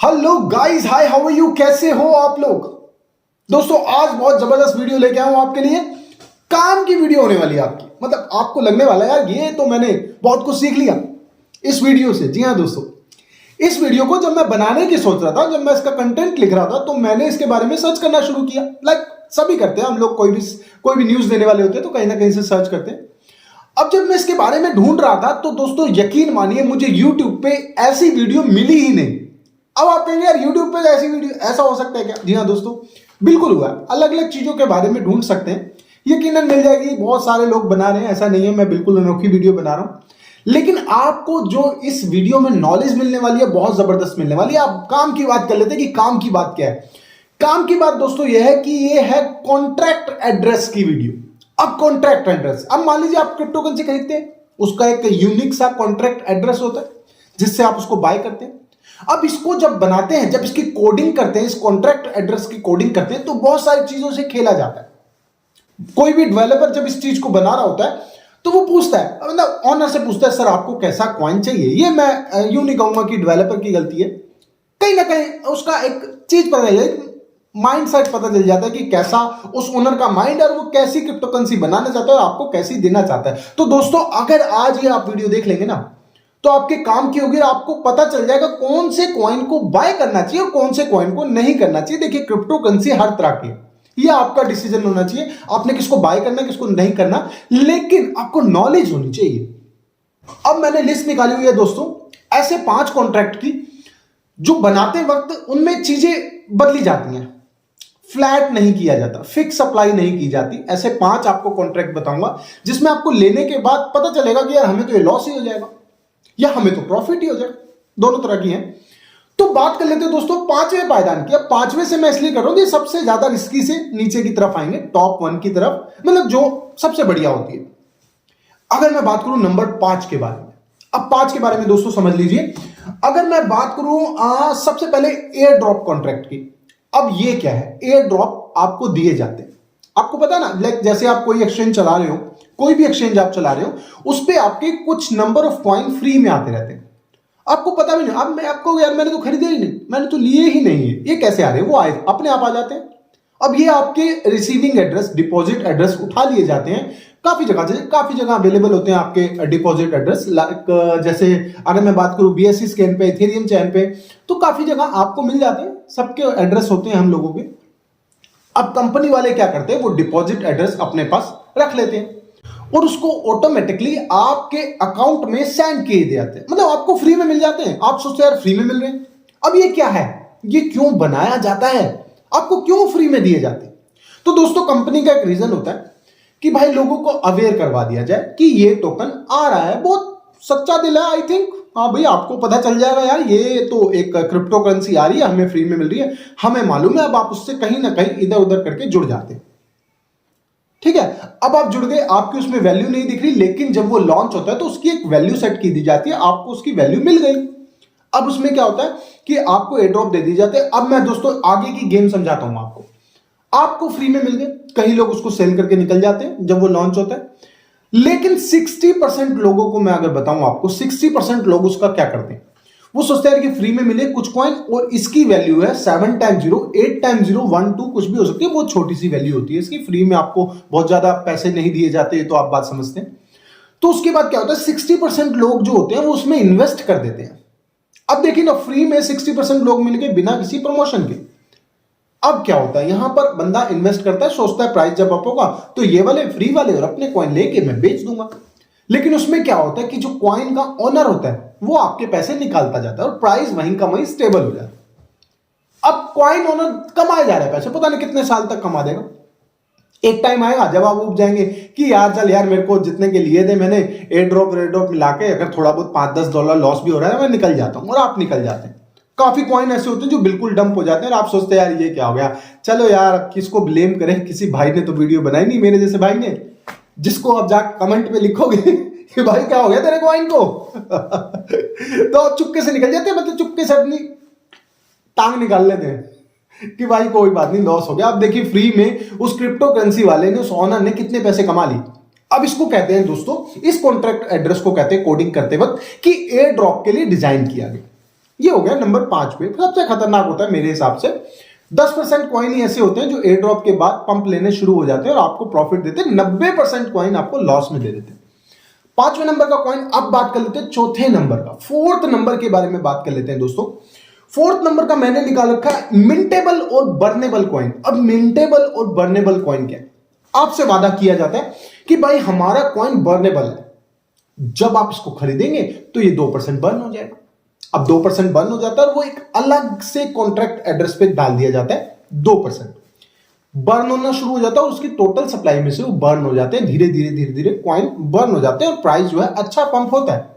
Hello guys, hi, how are you? कैसे हो आप लोग? दोस्तों आज बहुत जबरदस्त वीडियो लेके आया हूं आपके लिए। काम की वीडियो होने वाली है आपकी। मतलब आपको लगने वाला है यार ये तो मैंने बहुत कुछ सीख लिया इस वीडियो से। जी हाँ दोस्तों, इस वीडियो को जब मैं बनाने की सोच रहा था, जब मैं इसका कंटेंट लिख रहा था, तो मैंने इसके बारे में सर्च करना शुरू किया। लाइक सभी करते हैं हम लोग, कोई भी न्यूज देने वाले होते हैं तो कहीं ना कहीं से सर्च करते हैं। अब जब मैं इसके बारे में ढूंढ रहा था तो दोस्तों यकीन मानिए मुझे YouTube पे ऐसी वीडियो मिली ही नहीं। अब आप कहेंगे यार YouTube पे ऐसी वीडियो ऐसा हो सकता है क्या? जी हाँ दोस्तों, बिल्कुल हुआ। अलग अलग चीजों के बारे में ढूंढ सकते हैं, यकीनन मिल जाएगी। बहुत सारे लोग बना रहे हैं, ऐसा नहीं है मैं बिल्कुल अनोखी वीडियो बना रहा हूं। लेकिन आपको जो इस वीडियो में नॉलेज मिलने वाली है बहुत जबरदस्त मिलने वाली है। आप काम की बात कर लेते हैं कि काम की बात क्या है। काम की बात दोस्तों यह है कि ये है कॉन्ट्रैक्ट एड्रेस की वीडियो। अब कॉन्ट्रैक्ट एड्रेस, अब मान लीजिए आप क्रिप्टो करेंसी खरीदते हैं, उसका एक यूनिक सा कॉन्ट्रैक्ट एड्रेस होता है जिससे आप उसको बाय करते हैं। अब इसको जब बनाते हैं, जब इसकी कोडिंग करते हैं, इस कॉन्ट्रैक्ट एड्रेस की कोडिंग करते हैं, तो बहुत सारी चीजों से खेला जाता है। कोई भी डेवलपर जब इस चीज को बना रहा होता है तो वो पूछता है, मतलब ऑनर से पूछता है, सर आपको कैसा कॉइन चाहिए? ये मैं यूं नहीं कहूंगा कि डेवलपर की गलती है, कहीं ना कहीं उसका एक चीज पता चल जाए, माइंड सेट पता चल जाता है कि कैसा उस ओनर का माइंड है और वो कैसी क्रिप्टो करेंसी बनाना चाहता है और आपको कैसी देना चाहता है। तो दोस्तों अगर आज ये आप वीडियो देख लेंगे ना तो आपके काम की होगी, आपको पता चल जाएगा कौन से कॉइन को बाय करना चाहिए और कौन से कॉइन को नहीं करना चाहिए। देखिए क्रिप्टो करेंसी हर तरह की है, ये आपका डिसीजन होना चाहिए, आपने किसको बाय करना है किसको नहीं करना, लेकिन आपको नॉलेज होनी चाहिए। अब मैंने लिस्ट निकाली हुई है दोस्तों ऐसे 5 कॉन्ट्रैक्ट की जो बनाते वक्त उनमें चीजें बदली जाती हैं, फ्लैट नहीं किया जाता, फिक्स सप्लाई नहीं की जाती। ऐसे 5 आपको कॉन्ट्रैक्ट बताऊंगा जिसमें आपको लेने के बाद पता चलेगा कि यार हमें तो ये लॉस ही हो जाएगा या हमें तो प्रॉफिट ही हो जाएगा, दोनों तरह की हैं। तो बात कर लेते हैं दोस्तों 5वें पायदान की। अब 5वें से मैं इसलिए कर रहा हूं कि सबसे ज्यादा रिस्की से नीचे की तरफ आएंगे, टॉप 1 की तरफ, मतलब जो सबसे बढ़िया होती है। अगर मैं बात करूं नंबर 5 के बारे में, अब 5 के बारे में दोस्तों समझ लीजिए। अगर मैं बात करूं सबसे पहले एयर ड्रॉप कॉन्ट्रैक्ट की। अब ये क्या है? एयर ड्रॉप आपको दिए जाते हैं, आपको पता है ना, लाइक जैसे आप कोई एक्सचेंज चला रहे हो, कोई भी एक्सचेंज आप चला रहे हो, उस पे आपके कुछ नंबर ऑफ कॉइन फ्री में आते रहते हैं, आपको पता भी नहीं। अब मैं आपको यार मैंने तो खरीदे ही नहीं, मैंने तो लिए ही नहीं है, ये कैसे आ रहे हैं? वो आए अपने आप आ जाते हैं। अब ये आपके रिसीविंग एड्रेस, डिपॉजिट एड्रेस उठा लिए जाते हैं। काफी जगह अवेलेबल होते हैं आपके डिपॉजिट एड्रेस। जैसे अगर मैं बात करूं BSC स्कैन पे, इथेरियम चैन पे, तो काफी जगह आपको मिल जाते हैं, सबके एड्रेस होते हैं हम लोगों के। अब कंपनी वाले क्या करते हैं, वो डिपॉजिट एड्रेस अपने पास रख लेते हैं और उसको ऑटोमेटिकली आपके अकाउंट में सेंड किए जाते हैं, मतलब आपको फ्री में मिल जाते हैं। आप सोचते हैं यार फ्री में मिल रहे हैं, अब ये क्या है, ये क्यों बनाया जाता है, आपको क्यों फ्री में दिए जाते हैं? तो दोस्तों कंपनी का एक रीजन होता है कि भाई लोगों को अवेयर करवा दिया जाए कि ये टोकन आ रहा है। बहुत सच्चा दिल है आई थिंक। हाँ भाई आपको पता चल जाएगा यार ये तो एक क्रिप्टो करेंसी आ रही है, हमें फ्री में मिल रही है, हमें मालूम है। अब आप उससे कहीं ना कहीं इधर उधर करके जुड़ जाते हैं, ठीक है। अब आप जुड़ गए, आपकी उसमें वैल्यू नहीं दिख रही, लेकिन जब वो लॉन्च होता है तो उसकी एक वैल्यू सेट की दी जाती है, आपको उसकी वैल्यू मिल गई। अब उसमें क्या होता है कि आपको एयर ड्रॉप दे दी जाते हैं। अब मैं दोस्तों आगे की गेम समझाता हूं आपको फ्री में मिल गए, कई लोग उसको सेल करके निकल जाते हैं जब वो लॉन्च होता है। लेकिन 60% लोगों को मैं अगर बताऊं आपको, 60% लोग उसका क्या करते हैं, वो सोचते हैं कि फ्री में मिले कुछ कॉइन और इसकी वैल्यू है 7 टाइम्स 0, 8 टाइम्स 0, 1 2 कुछ भी हो सकती है, बहुत छोटी सी वैल्यू होती है इसकी। फ्री में आपको बहुत ज्यादा पैसे नहीं दिए जाते, तो आप बात समझते हैं। तो उसके बाद क्या होता है, 60% लोग जो होते हैं वो उसमें इन्वेस्ट कर देते हैं। अब देखिए ना, फ्री में 60% लोग मिल गए बिना किसी प्रमोशन के। अब क्या होता है, यहां पर बंदा इन्वेस्ट करता है, सोचता है प्राइस जब अप होगा तो ये वाले फ्री वाले और अपने कॉइन लेके मैं बेच दूंगा। लेकिन उसमें क्या होता है कि जो कॉइन का ओनर होता है वो आपके पैसे निकालता जाता है और प्राइस वहीं का वहीं स्टेबल हो जाता है। अब कॉइन ओनर कमाए जा रहा है पैसे, पता नहीं कितने साल तक कमा देगा। एक टाइम आएगा जब आप उब जाएंगे कि यार चल यार, मेरे को जितने के लिए थे मैंने एयर ड्रॉप मिला के, अगर थोड़ा बहुत $5-10 लॉस भी हो रहा है मैं निकल जाता हूं, और आप निकल जाते हैं। काफी कॉइन ऐसे होते हैं जो बिल्कुल डंप हो जाते हैं और आप सोचते हैं यार ये क्या हो गया, चलो यार अब किसको ब्लेम करें, किसी भाई ने तो वीडियो बनाई नहीं, मेरे जैसे भाई ने, जिसको आप जाकर कमेंट में लिखोगे कि भाई क्या हो गया तेरे कॉइन को तो चुपके से निकल जाते हैं, मतलब चुपके से अपनी टांग निकाल लेते हैं कि भाई कोई बात नहीं, लॉस हो गया। अब देखिए फ्री में उस क्रिप्टो करेंसी वाले ने, उस ओनर ने कितने पैसे कमा लिए। अब इसको कहते हैं दोस्तों, इस कॉन्ट्रैक्ट एड्रेस को कहते हैं कोडिंग करते वक्त कि एयर ड्रॉप के लिए डिजाइन किया गया। ये हो गया नंबर 5 पे। सबसे खतरनाक होता है मेरे हिसाब से 10% कॉइन ही ऐसे होते हैं जो एयर ड्रॉप के बाद पंप लेने शुरू हो जाते हैं और आपको प्रॉफिट देते हैं, 90% कॉइन आपको लॉस में दे देते हैं। 5वें नंबर का कॉइन। अब बात कर लेते हैं चौथे नंबर का, 4th नंबर के बारे में बात कर लेते हैं दोस्तों। 4th नंबर का मैंने निकाल रखा है मिंटेबल और बर्नेबल कॉइन। अब मिंटेबल और बर्नेबल कॉइन क्या है? आपसे वादा किया जाता है कि भाई हमारा कॉइन बर्नेबल है, जब आप इसको खरीदेंगे तो ये 2% बर्न हो जाएगा। अब 2% बर्न हो जाता है और वो एक अलग से कॉन्ट्रैक्ट एड्रेस पे डाल दिया जाता है। 2% बर्न होना शुरू हो जाता है और उसकी टोटल सप्लाई में से वो बर्न हो जाते हैं, धीरे धीरे कॉइन बर्न हो जाते हैं और प्राइस जो है अच्छा पंप होता है।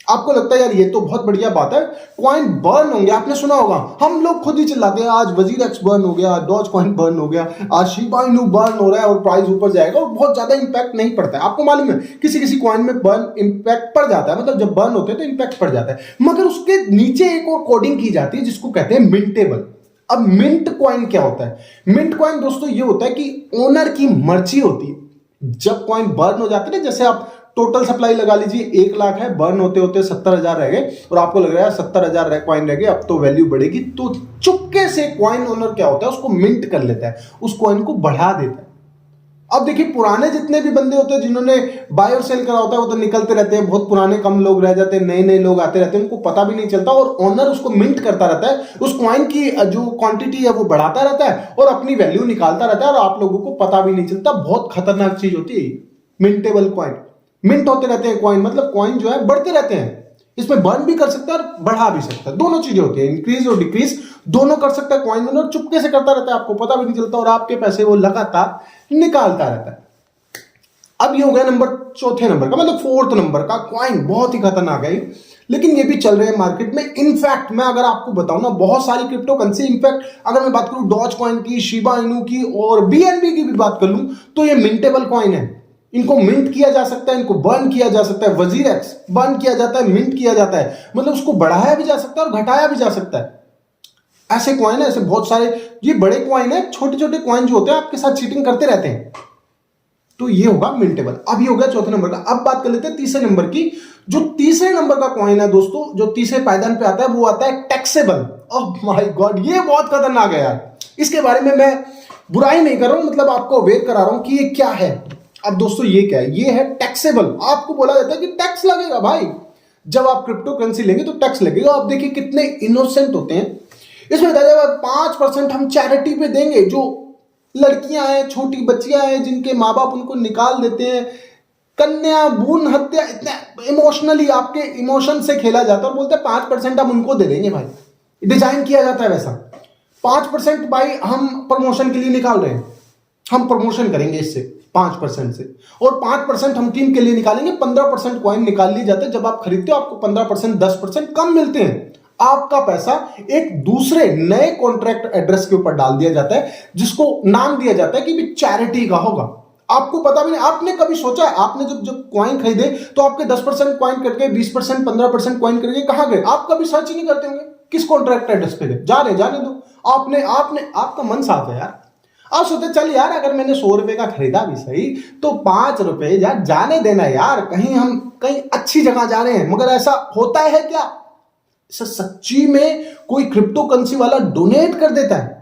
आपको लगता है यार ये तो बहुत बढ़िया बात है, कॉइन बर्न होंगे। आपने सुना होगा, हम लोग खुद ही चिल्लाते हैं आज वजीर एक्स बर्न हो गया, डॉज कॉइन बर्न हो गया, आज शिबा इनू बर्न हो रहा है और प्राइस ऊपर जाएगा और बहुत ज्यादा इंपैक्ट नहीं पड़ता है। आपको मालूम है किसी किसी कॉइन में बर्न इंपैक्ट पड़ जाता है, मतलब जब बर्न होते हैं तो इंपैक्ट पड़ जाता है, मगर उसके नीचे एक और कोडिंग की जाती है जिसको कहते हैं मिंटेबल। अब मिंट कॉइन क्या होता है? मिंट कॉइन दोस्तों ये होता है कि ओनर की मर्जी होती है। जब कॉइन बर्न हो जाते हैं, जैसे आप टोटल सप्लाई लगा लीजिए 1 लाख है, बर्न होते होते 70,000 रह गए और आपको लग रहा है 70,000 कॉइन रह गए, अब तो वैल्यू बढ़ेगी, तो चुपके से कॉइन ओनर क्या होता है उसको मिंट कर लेता है, उस कॉइन को बढ़ा देता है। अब देखिए पुराने जितने भी बंदे होते हैं जिन्होंने बाय और सेल करा होता है वो तो निकलते रहते हैं, बहुत पुराने कम लोग रह जाते हैं, नए नए लोग आते रहते हैं, उनको पता भी नहीं चलता और ओनर उसको मिंट करता रहता है, उस कॉइन की जो क्वांटिटी है वो बढ़ाता रहता है और अपनी वैल्यू निकालता रहता है और आप लोगों को पता भी नहीं चलता। बहुत खतरनाक चीज होती है मिंटेबल कॉइन। मिंट होते रहते हैं कॉइन, मतलब कॉइन जो है बढ़ते रहते हैं, इसमें बर्न भी कर सकता है और बढ़ा भी सकता है, दोनों चीजें होती है, इंक्रीज और डिक्रीज दोनों कर सकता है कॉइन ओनर, चुपके से करता रहता है, आपको पता भी नहीं चलता और आपके पैसे वो लगातार निकालता रहता है। अब ये हो गया नंबर चौथे नंबर का, मतलब 4th नंबर का कॉइन। बहुत ही खतरनाक है लेकिन ये भी चल रहे हैं मार्केट में। इनफैक्ट मैं अगर आपको बताऊं ना, बहुत सारी क्रिप्टो करेंसी, इनफैक्ट अगर मैं बात करूं डॉज कॉइन की, शिबा इनू की और बीएनबी की भी बात कर लूं तो ये मिंटेबल कॉइन है। इनको मिंट किया जा सकता है, इनको बर्न किया जा सकता है, वजीर एक्स बर्न किया जाता है, मिंट किया जाता है, मतलब उसको बढ़ाया भी जा सकता है और घटाया भी जा सकता है। ऐसे कॉइन है, ऐसे बहुत सारे, ये बड़े कॉइन है, छोटे छोटे कॉइन जो होते हैं आपके साथ चीटिंग करते रहते हैं, तो ये होगा मिंटेबल। अब ये हो गया चौथे नंबर का। अब बात कर लेते हैं तीसरे नंबर की। जो तीसरे नंबर का कॉइन है दोस्तों, जो तीसरे पायदान पे आता है वो आता है टैक्सेबल। ओह माय गॉड, ये बहुत खतरनाक है यार, इसके बारे में मैं बुराई नहीं कर रहा हूं, मतलब आपको अवेयर करा रहा हूं कि ये क्या है। अब दोस्तों ये क्या है? ये है टैक्सेबल। आपको बोला जाता है कि टैक्स लगेगा भाई, जब आप क्रिप्टो करेंसी लेंगे तो टैक्स लगेगा। आप देखिए कितने इनोसेंट होते हैं, इसमें बताया जाता है 5% हम चैरिटी पे देंगे। जो लड़कियां हैं, छोटी बच्चियां हैं जिनके माँ बाप उनको निकाल देते हैं, कन्या भ्रूण हत्या, इतना इमोशनली आपके इमोशन से खेला जाता है और बोलते हैं 5% हम उनको दे देंगे भाई। डिजाइन किया जाता है वैसा। 5% भाई हम प्रमोशन के लिए निकाल रहे हैं, हम प्रमोशन करेंगे इससे 5% से, और 5% हम टीम के लिए निकालेंगे। 15% कॉइन निकाल लिए जाते हैं। जब आप खरीदते हो आपको 15%, 10% कम मिलते हैं। आपका पैसा एक दूसरे नए कॉन्ट्रैक्ट एड्रेस के ऊपर डाल दिया जाता है, जिसको नाम दिया जाता है कि भी चैरिटी का होगा। आपको पता भी नहीं, आपने कभी सोचा है? आपने जब कॉइन खरीदे तो आपके 10% कॉइन कट गए, 20%, 15% कॉइन कट गए, कहां गए? आप कभी सर्च ही नहीं करते होंगे किस कॉन्ट्रैक्ट एड्रेस पे गए। जाने दो, आपने आपका मन साफ है यार। आप सोचते चल यार, अगर मैंने 100 रुपए का खरीदा भी सही तो 5 रुपए यार जाने देना यार, कहीं हम कहीं अच्छी जगह जा रहे हैं। मगर ऐसा होता है क्या? सच्ची में कोई क्रिप्टो करेंसी वाला डोनेट कर देता है?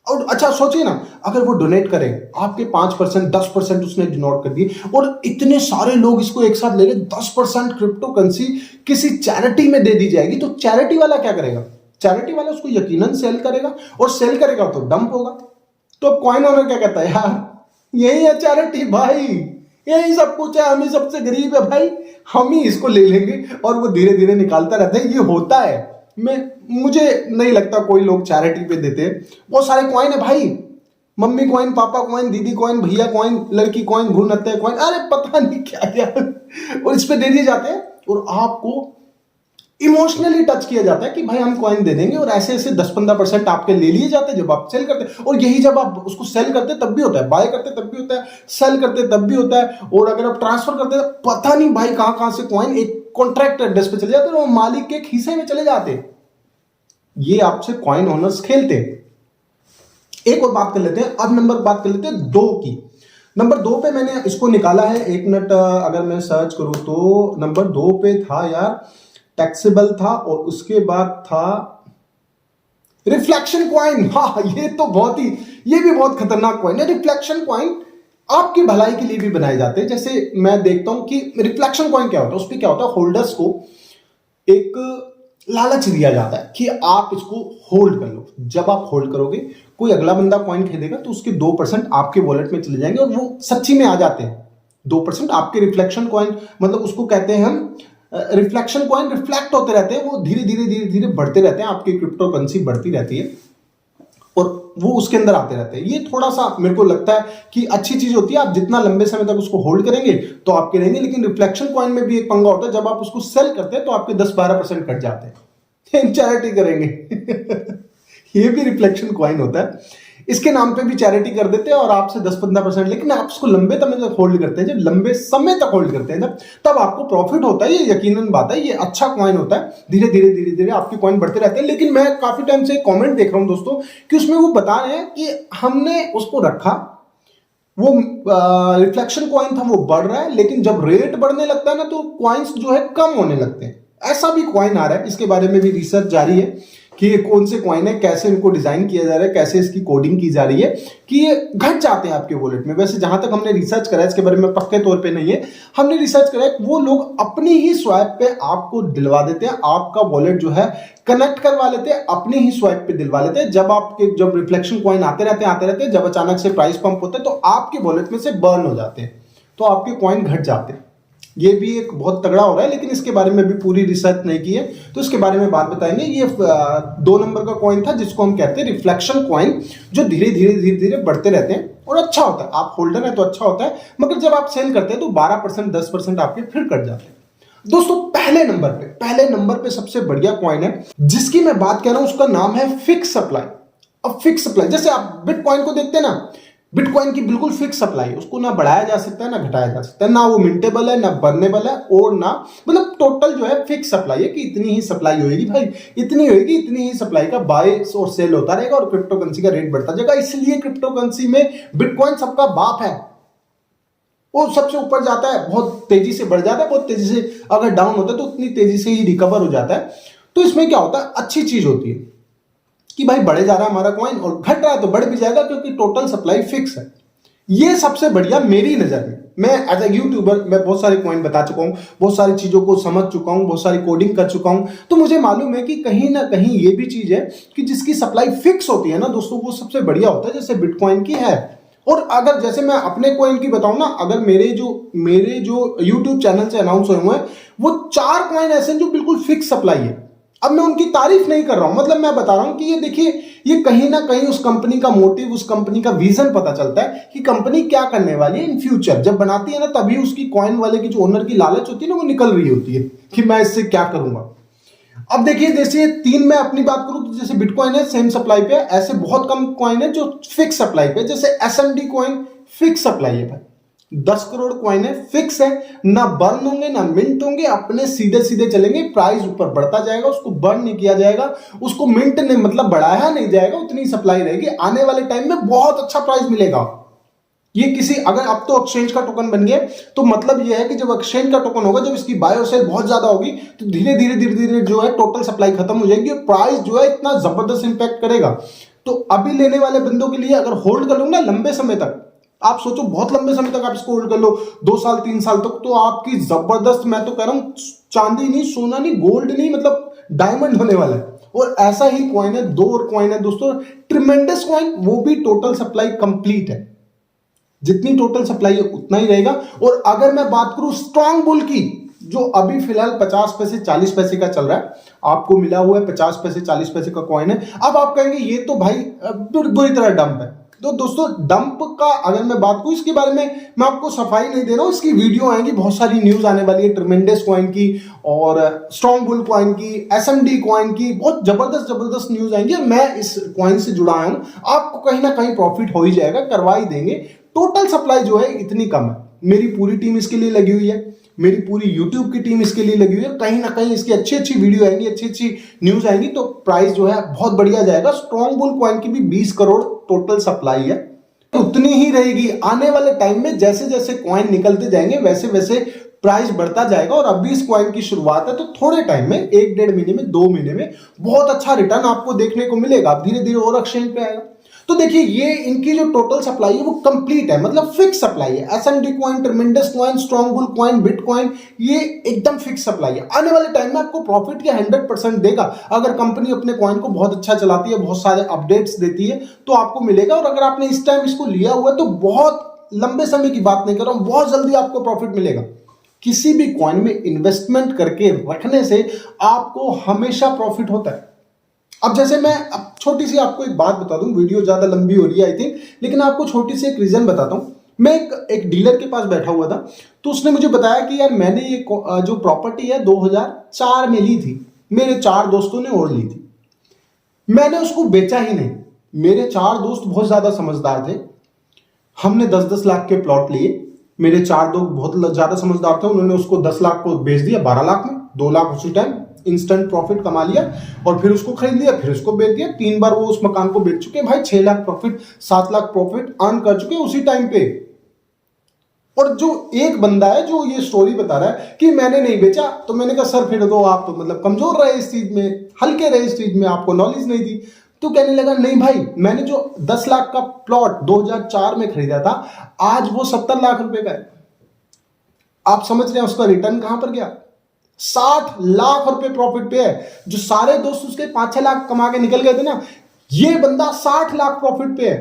और अच्छा सोचिए ना, अगर वो डोनेट करे, आपके 5%, 10% उसने डोनेट कर दिए और इतने सारे लोग इसको एक साथ ले रहे, 10% क्रिप्टो करेंसी किसी चैरिटी में दे दी जाएगी, तो चैरिटी वाला क्या करेगा? चैरिटी वाला उसको यकीनन सेल करेगा, और सेल करेगा तो डंप होगा। तो कॉइन ओनर क्या कहता है? यार यही है चैरिटी भाई, यही सब कुछ है, हम ही सबसे गरीब है भाई, हम ही इसको ले लेंगे, और वो धीरे धीरे निकालता रहता है। ये होता है। मुझे नहीं लगता कोई लोग चैरिटी पे देते हैं। बहुत सारे कॉइन है भाई, मम्मी कॉइन, पापा कॉइन, दीदी कॉइन, भैया कॉइन, लड़की कॉइन, भ्रूण हत्या कॉइन, अरे पता नहीं क्या क्या, और इस पे दे दिए जाते हैं और आपको इमोशनली टच किया जाता है कि भाई हम कॉइन दे देंगे, और ऐसे ऐसे 10-15% आपके ले लिए जाते हैं जब आप सेल करते हैं। और यही जब आप उसको सेल करते तब भी होता है, बाय करते तब भी होता है, सेल करते तब भी होता है, और अगर आप ट्रांसफर करते हैं पता नहीं भाई कहां कहां से कॉइन एक कॉन्ट्रैक्ट एड्रेस पे चले जाते हैं और मालिक के खीसे में चले जाते हैं। ये आपसे कॉइन ओनर्स खेलते हैं। एक और बात कर लेते हैं, अब नंबर बात कर लेते हैं 2 की। नंबर 2 पे मैंने इसको निकाला है, 1 मिनट अगर मैं सर्च करूं तो नंबर 2 पे था यार टैक्सेबल था और उसके बाद था रिफ्लेक्शन कॉइन। हाँ, ये भी बहुत खतरनाक कॉइन है। रिफ्लेक्शन कॉइन आपकी भलाई के लिए भी बनाए जाते हैं। जैसे मैं देखता हूं कि रिफ्लेक्शन कॉइन क्या होता है, उस पर क्या होता है, होल्डर्स को एक लालच दिया जाता है कि आप इसको होल्ड कर लो। जब आप होल्ड करोगे, कोई अगला बंदा कॉइन खरीदेगा तो उसके 2% आपके वॉलेट में चले जाएंगे और वो सच्ची में आ जाते हैं। 2% आपके रिफ्लेक्शन कॉइन, मतलब उसको कहते हैं हम रिफ्लेक्शन कॉइन, रिफ्लेक्ट होते रहते हैं, वो धीरे धीरे धीरे धीरे बढ़ते रहते हैं, आपकी क्रिप्टो करेंसी बढ़ती रहती है और वो उसके अंदर आते रहते हैं। ये थोड़ा सा मेरे को लगता है कि अच्छी चीज होती है। आप जितना लंबे समय तक उसको होल्ड करेंगे तो आपके रहेंगे। लेकिन रिफ्लेक्शन कॉइन में भी एक पंगा होता है, जब आप उसको सेल करते हैं तो आपके 10-12% कट जाते हैं। चैरिटी करेंगे। ये भी रिफ्लेक्शन कॉइन होता है, इसके नाम पे भी चैरिटी कर देते हैं और आपसे 10-15%। लेकिन आप उसको लंबे समय तक होल्ड करते हैं, जब लंबे समय तक होल्ड करते हैं तब आपको प्रॉफिट होता है। ये यकीनन बात है, ये अच्छा कॉइन होता है। धीरे धीरे धीरे धीरे आपके कॉइन बढ़ते रहते हैं। लेकिन मैं काफी टाइम से कमेंट देख रहा हूं दोस्तों कि उसमें वो बता रहे हैं कि हमने उसको रखा, वो रिफ्लेक्शन कॉइन था, वो बढ़ रहा है, लेकिन जब रेट बढ़ने लगता है ना तो कॉइन्स जो है कम होने लगते हैं। ऐसा भी कॉइन आ रहा है, इसके बारे में भी रिसर्च जारी है कि ये कौन से कॉइन है, कैसे इनको डिजाइन किया जा रहा है, कैसे इसकी कोडिंग की जा रही है कि ये घट जाते हैं आपके वॉलेट में। वैसे जहां तक हमने रिसर्च करा है, इसके बारे में पक्के तौर पे नहीं है, हमने रिसर्च करा है, वो लोग अपनी ही स्वाइप पे आपको दिलवा देते हैं, आपका वॉलेट जो है कनेक्ट करवा लेते हैं, अपने ही स्वाइप पे दिलवा लेते हैं। जब रिफ्लेक्शन कॉइन आते रहते हैं, जब अचानक से प्राइस पंप होते हैं तो आपके वॉलेट में से बर्न हो जाते हैं, तो आपके कॉइन घट जाते हैं। ये भी एक बहुत तगड़ा हो रहा है, लेकिन इसके बारे में भी पूरी रिसर्च नहीं की है, तो इसके बारे में बात बताएंगे। ये 2 नंबर का कॉइन था जिसको हम कहते हैं रिफ्लेक्शन कॉइन, जो धीरे धीरे धीरे धीरे बढ़ते रहते हैं और अच्छा होता है। आप होल्डर है तो अच्छा होता है, मगर जब आप सेल करते हैं तो 12% 10% आपके फिर कट जाते हैं। दोस्तों पहले नंबर पे सबसे बढ़िया कॉइन है जिसकी मैं बात कर रहा हूं, उसका नाम है फिक्स सप्लाई। अब फिक्स सप्लाई, जैसे आप बिटकॉइन को देखते हैं ना, बिटकॉइन की बिल्कुल फिक्स सप्लाई है, उसको ना बढ़ाया जा सकता है ना घटाया जा सकता है, ना वो मिंटेबल है ना बर्नेबल है, और ना मतलब टोटल जो है फिक्स सप्लाई है कि इतनी ही सप्लाई होगी भाई, इतनी होगी, इतनी ही सप्लाई का बाय और सेल होता रहेगा और क्रिप्टो करेंसी का रेट बढ़ता जाएगा। इसलिए क्रिप्टो करेंसी में बिटकॉइन सबका बाप है, वो सबसे ऊपर जाता है, बहुत तेजी से बढ़ जाता है, बहुत तेजी से अगर डाउन होता है तो उतनी तेजी से ही रिकवर हो जाता है। तो इसमें क्या होता है, अच्छी चीज होती है कि भाई बढ़े जा रहा है हमारा कॉइन और घट रहा है तो बढ़ भी जाएगा क्योंकि टोटल सप्लाई फिक्स है। ये सबसे बढ़िया मेरी नजर में। मैं एज ए यूट्यूबर मैं बहुत सारे कॉइन बता चुका हूं, बहुत सारी चीजों को समझ चुका हूं, बहुत सारी कोडिंग कर चुका हूं, तो मुझे मालूम है कि कहीं ना कहीं ये भी चीज है कि जिसकी सप्लाई फिक्स होती है ना दोस्तों, वो सबसे बढ़िया होता है, जैसे बिटकॉइन की है। और अगर जैसे मैं अपने कॉइन की बताऊं ना, अगर मेरे जो यूट्यूब चैनल से अनाउंस हुए हैं वो 4 कॉइन ऐसे हैं जो बिल्कुल फिक्स सप्लाई है। अब मैं उनकी तारीफ नहीं कर रहा हूं, मतलब मैं बता रहा हूं कि ये देखिए, ये कहीं ना कहीं उस कंपनी का मोटिव, उस कंपनी का विजन पता चलता है कि कंपनी क्या करने वाली है इन फ्यूचर। जब बनाती है ना तभी उसकी कॉइन वाले की जो ओनर की लालच होती है ना, वो निकल रही होती है कि मैं इससे क्या करूंगा। अब देखिए, जैसे 3 में अपनी बात करूं तो जैसे बिटकॉइन है सेम सप्लाई पे, ऐसे बहुत कम कॉइन है जो फिक्स सप्लाई पे, जैसे एसएमडी कॉइन फिक्स सप्लाई है भाई, 10 करोड़ कॉइन है, फिक्स है, ना बर्न होंगे ना मिंट होंगे, अपने सीधे सीधे चलेंगे, प्राइस ऊपर बढ़ता जाएगा, उसको बर्न नहीं किया जाएगा, उसको मिंट नहीं मतलब बढ़ाया नहीं जाएगा, उतनी सप्लाई रहेगी, आने वाले टाइम में बहुत अच्छा प्राइस मिलेगा। ये किसी, अगर अब तो एक्सचेंज का टोकन बन गया तो मतलब ये है कि जब एक्सचेंज का टोकन होगा, जब इसकी बाय और सेल बहुत ज्यादा होगी तो धीरे धीरे धीरे धीरे जो है टोटल सप्लाई खत्म हो जाएगी और प्राइस जो है इतना जबरदस्त इंपैक्ट करेगा। तो अभी लेने वाले बंदों के लिए अगर होल्ड कर लो ना लंबे समय तक, आप सोचो बहुत लंबे समय तक आप इसको होल्ड कर लो, 2 साल 3 साल तक, तो आपकी जबरदस्त, मैं तो कह रहा हूं चांदी नहीं, सोना नहीं, गोल्ड नहीं, मतलब डायमंड होने वाला है। और ऐसा ही कॉइन है, 2 और कॉइन है दोस्तों, ट्रिमेंडस कॉइन, वो भी टोटल सप्लाई कंप्लीट है, जितनी टोटल सप्लाई है उतना ही रहेगा। और अगर मैं बात करूं स्ट्रांग बुल की, जो अभी फिलहाल 50 पैसे 40 पैसे का चल रहा है, आपको मिला हुआ है 50 पैसे 40 पैसे का कॉइन है। अब आप कहेंगे ये तो भाई बुरी तरह डंप है, तो दोस्तों डंप का अगर मैं बात करूं, इसके बारे में मैं आपको सफाई नहीं दे रहा हूं, इसकी वीडियो आएगी, बहुत सारी न्यूज आने वाली है ट्रिमेंडस कॉइन की और स्ट्रांग बुल कॉइन की, एसएमडी कॉइन की, बहुत जबरदस्त न्यूज आएंगी। मैं इस कॉइन से जुड़ा हूं, आपको कहीं ना कहीं प्रॉफिट हो ही जाएगा, करवा ही देंगे। टोटल सप्लाई जो है इतनी कम है, मेरी पूरी टीम इसके लिए लगी हुई है, मेरी पूरी YouTube की टीम इसके लिए लगी हुई है, कहीं ना कहीं इसकी अच्छी वीडियो आएंगी, अच्छी न्यूज आएंगी, तो प्राइस जो है बहुत बढ़िया जाएगा। स्ट्रांग बुल कॉइन की भी 20 करोड़ टोटल सप्लाई है, तो उतनी ही रहेगी आने वाले टाइम में। जैसे जैसे कॉइन निकलते जाएंगे वैसे वैसे प्राइस बढ़ता जाएगा और अभी इस कॉइन की शुरुआत है, तो थोड़े टाइम में 1-1.5 महीने में 2 महीने में बहुत अच्छा रिटर्न आपको देखने को मिलेगा। धीरे धीरे और एक्सचेंज पे आएगा। तो देखिए ये इनकी जो टोटल सप्लाई है वो कंप्लीट है, मतलब फिक्स सप्लाई है। SMD coin, ट्रेमेंडस coin, strong bull coin, bitcoin, ये एकदम फिक्स सप्लाई है। आने वाले टाइम में आपको प्रॉफिट के 100% देगा। अगर कंपनी अपने कॉइन को बहुत अच्छा चलाती है, बहुत सारे अपडेट्स देती है, तो आपको मिलेगा। और अगर आपने इस टाइम इसको लिया हुआ है तो बहुत लंबे समय की बात नहीं कर रहा हूं, बहुत जल्दी आपको प्रॉफिट मिलेगा। किसी भी कॉइन में इन्वेस्टमेंट करके रखने से आपको हमेशा प्रॉफिट होता है। अब जैसे मैं अब छोटी सी आपको एक बात बता दूं, वीडियो ज्यादा लंबी हो रही है आई थिंक, लेकिन आपको छोटी सी एक रीजन बताता हूं। मैं एक डीलर के पास बैठा हुआ था, तो उसने मुझे बताया कि यार मैंने ये जो प्रॉपर्टी है 2004 में ली थी, मेरे 4 दोस्तों ने और ली थी, मैंने उसको बेचा ही नहीं। मेरे 4 दोस्त बहुत ज्यादा समझदार थे, हमने 10-10 लाख के प्लॉट लिए। मेरे 4 दोस्त बहुत ज्यादा समझदार थे, उन्होंने उसको 10 लाख को बेच दिया 12 लाख में, 2 लाख उसी टाइम इंस्टेंट प्रॉफिट कमा लिया, और फिर उसको खरीद लिया, फिर उसको बेच दिया। 3 बार वो उस मकान को बेच चुके भाई, 6 lakh profit, 7 lakh profit earn कर चुके उसी टाइम पे। और जो एक बंदा है जो ये स्टोरी बता रहा है कि मैंने नहीं बेचा, तो मैंने कहा सर फिर तो आप मतलब कमजोर रहे इस चीज में, हल्के रहे इस चीज में, आपको नॉलेज नहीं थी। तो कहने लगा नहीं भाई, मैंने जो 10 लाख का प्लॉट 2004 में खरीदा था, आज वो 70 लाख रुपए का है। आप समझ रहे हैं उसका रिटर्न कहां पर गया? 60 लाख रुपए प्रॉफिट पे है। जो सारे दोस्त उसके 5-6 लाख कमा के निकल गए थे ना, ये बंदा 60 लाख प्रॉफिट पे है।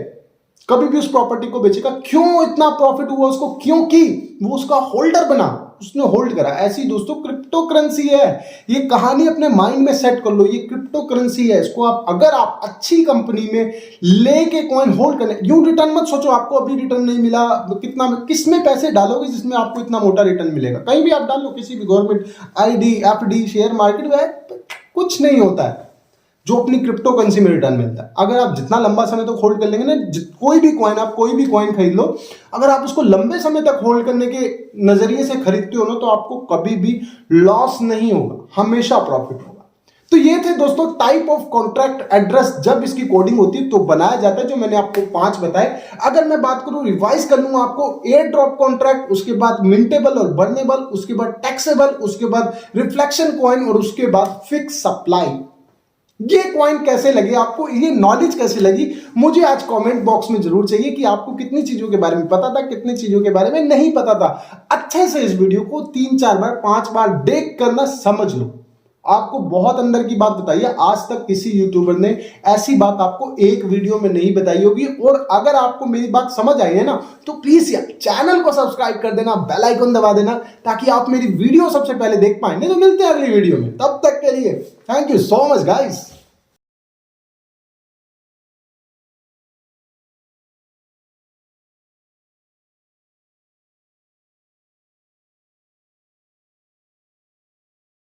कभी भी उस प्रॉपर्टी को बेचेगा। क्यों इतना प्रॉफिट हुआ उसको? क्योंकि वो उसका होल्डर बना, उसने होल्ड करा। ऐसी दोस्तों क्रिप्टो करेंसी है। ये कहानी अपने माइंड में सेट कर लो, ये क्रिप्टो करेंसी है। इसको आप अगर आप अच्छी कंपनी में लेके कॉइन होल्ड करने, यूं रिटर्न मत सोचो आपको अभी रिटर्न नहीं मिला, कितना किस में पैसे डालोगे जिसमें आपको इतना मोटा रिटर्न मिलेगा? कहीं भी आप डाल लो, किसी भी government ID, FD, share market में, कुछ नहीं होता है जो अपनी क्रिप्टो करेंसी में रिटर्न मिलता है। अगर आप जितना लंबा समय तक होल्ड कर लेंगे ना, कोई भी कॉइन, आप कोई भी कॉइन खरीद लो, अगर आप उसको लंबे समय तक होल्ड करने के नजरिए से खरीदते हो ना, तो आपको कभी भी लॉस नहीं होगा, हमेशा प्रॉफिट होगा। तो ये थे दोस्तों टाइप ऑफ कॉन्ट्रैक्ट एड्रेस जब इसकी कोडिंग होती है तो बनाया जाता है, जो मैंने आपको 5 बताए। अगर मैं बात करूं, रिवाइज कर लूंगा आपको, एयर ड्रॉप कॉन्ट्रैक्ट, उसके बाद मिंटेबल और बर्नेबल, उसके बाद टैक्सेबल, उसके बाद रिफ्लेक्शन कॉइन, और उसके बाद फिक्स सप्लाई। ये कॉइन कैसे लगे आपको, ये नॉलेज कैसे लगी, मुझे आज कमेंट बॉक्स में जरूर चाहिए कि आपको कितनी चीजों के बारे में पता था, कितनी चीजों के बारे में नहीं पता था। अच्छे से इस वीडियो को 3-4 बार 5 बार देख कर ना समझ लो। आपको बहुत अंदर की बात बताई है, आज तक किसी यूट्यूबर ने ऐसी बात आपको एक वीडियो में नहीं बताई होगी। और अगर आपको मेरी बात समझ आई है ना, तो प्लीज यार चैनल को सब्सक्राइब कर देना, बेल आइकन दबा देना, ताकि आप मेरी वीडियो सबसे पहले देख पाए। नहीं तो मिलते हैं अगली वीडियो में, तब तक के लिए thank you so much guys.